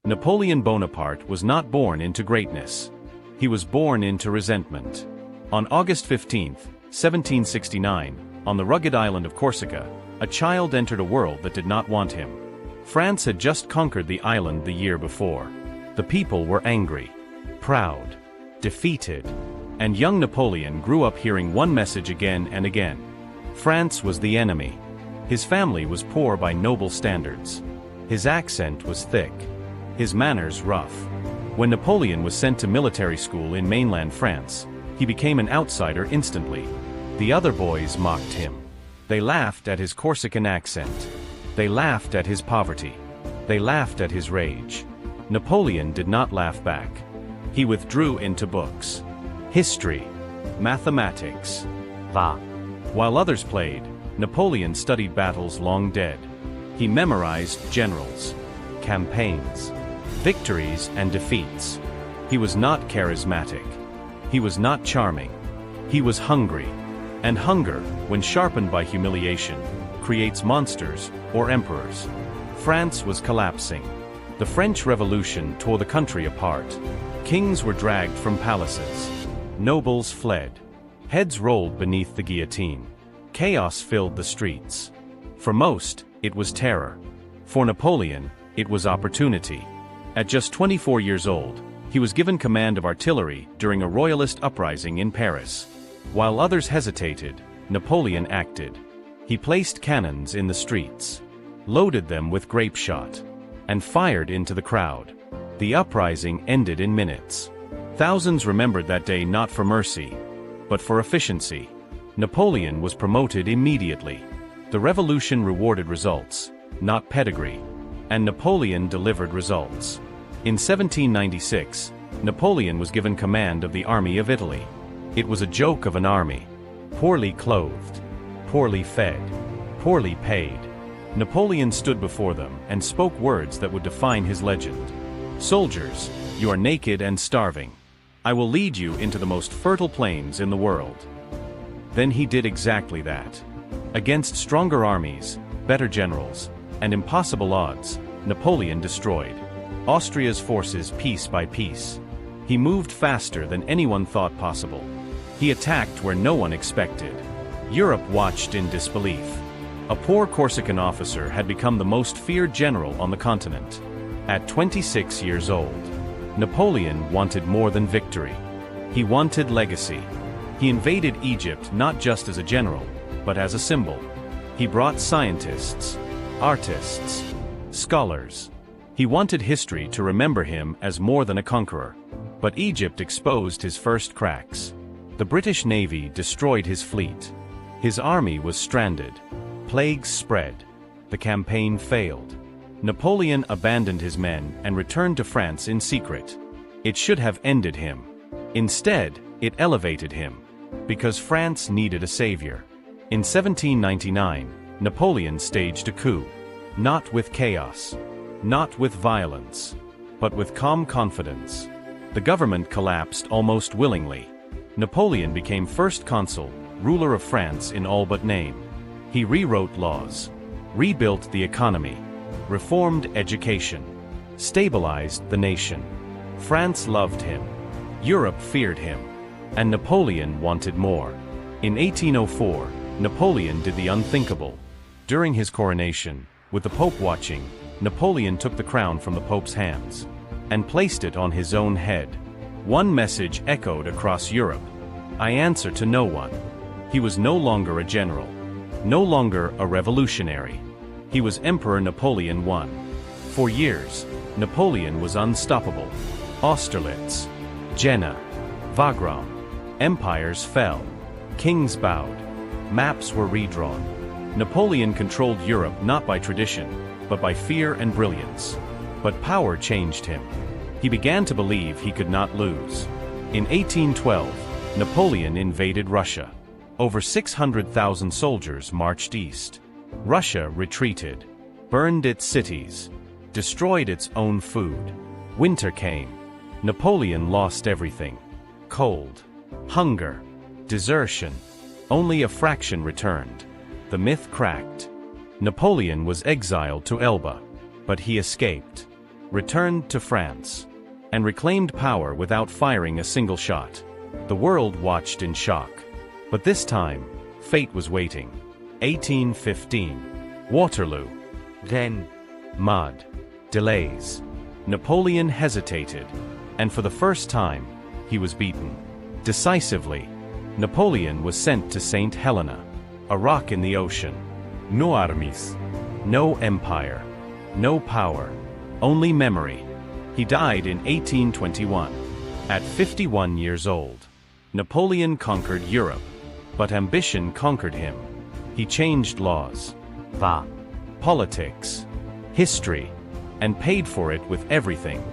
Napoleon Bonaparte was not born into greatness. He was born into resentment. On August 15, 1769, on the rugged island of Corsica, a child entered a world that did not want him. France had just conquered the island the year before. The people were angry, proud, defeated, and young Napoleon grew up hearing one message again and again. France was the enemy. His family was poor by noble standards. His accent was thick, his manners rough. When Napoleon was sent to military school in mainland France, he became an outsider instantly. The other boys mocked him. They laughed at his Corsican accent. They laughed at his poverty. They laughed at his rage. Napoleon did not laugh back. He withdrew into books, history, mathematics, while others played, Napoleon studied battles long dead. He memorized generals, campaigns, victories and defeats. He was not charismatic. He was not charming. He was hungry. And hunger, when sharpened by humiliation, creates monsters or emperors. France was collapsing. The French Revolution tore the country apart. Kings were dragged from palaces. Nobles fled. Heads rolled beneath the guillotine. Chaos filled the streets. For most, it was terror. For Napoleon, it was opportunity. At just 24 years old, he was given command of artillery during a royalist uprising in Paris. While others hesitated, Napoleon acted. He placed cannons in the streets, loaded them with grape shot, and fired into the crowd. The uprising ended in minutes. Thousands remembered that day not for mercy, but for efficiency. Napoleon was promoted immediately. The revolution rewarded results, not pedigree. And Napoleon delivered results. In 1796, Napoleon was given command of the Army of Italy. It was a joke of an army. Poorly clothed, poorly fed, poorly paid. Napoleon stood before them and spoke words that would define his legend. "Soldiers, you are naked and starving. I will lead you into the most fertile plains in the world." Then he did exactly that. Against stronger armies, better generals, and impossible odds, Napoleon destroyed Austria's forces piece by piece. He moved faster than anyone thought possible. He attacked where no one expected. Europe watched in disbelief. A poor Corsican officer had become the most feared general on the continent. At 26 years old, Napoleon wanted more than victory. He wanted legacy. He invaded Egypt not just as a general, but as a symbol. He brought scientists, artists, scholars. He wanted history to remember him as more than a conqueror. But Egypt exposed his first cracks. The British Navy destroyed his fleet. His army was stranded. Plagues spread. The campaign failed. Napoleon abandoned his men and returned to France in secret. It should have ended him. Instead, it elevated him. Because France needed a savior. In 1799, Napoleon staged a coup. Not with chaos. Not with violence. But with calm confidence. The government collapsed almost willingly. Napoleon became first consul, ruler of France in all but name. He rewrote laws, rebuilt the economy, reformed education, stabilized the nation. France loved him. Europe feared him. And Napoleon wanted more. In 1804, Napoleon did the unthinkable. During his coronation, with the Pope watching, Napoleon took the crown from the Pope's hands and placed it on his own head. One message echoed across Europe: "I answer to no one." He was no longer a general, no longer a revolutionary. He was Emperor Napoleon I. For years, Napoleon was unstoppable. Austerlitz, Jena, Wagram. Empires fell. Kings bowed. Maps were redrawn. Napoleon controlled Europe not by tradition, but by fear and brilliance. But power changed him. He began to believe he could not lose. In 1812, Napoleon invaded Russia. Over 600,000 soldiers marched east. Russia retreated, burned its cities, destroyed its own food. Winter came. Napoleon lost everything. Cold, hunger, desertion. Only a fraction returned. The myth cracked. Napoleon was exiled to Elba, but he escaped. returned to France, and reclaimed power without firing a single shot. The world watched in shock. But this time, fate was waiting. 1815. Waterloo. Then, mud. Delays. Napoleon hesitated, and for the first time, he was beaten. Decisively, Napoleon was sent to St. Helena, a rock in the ocean. No armies. No empire. No power. Only memory. He died in 1821. At 51 years old. Napoleon conquered Europe, but ambition conquered him. He changed laws, politics, history, and paid for it with everything.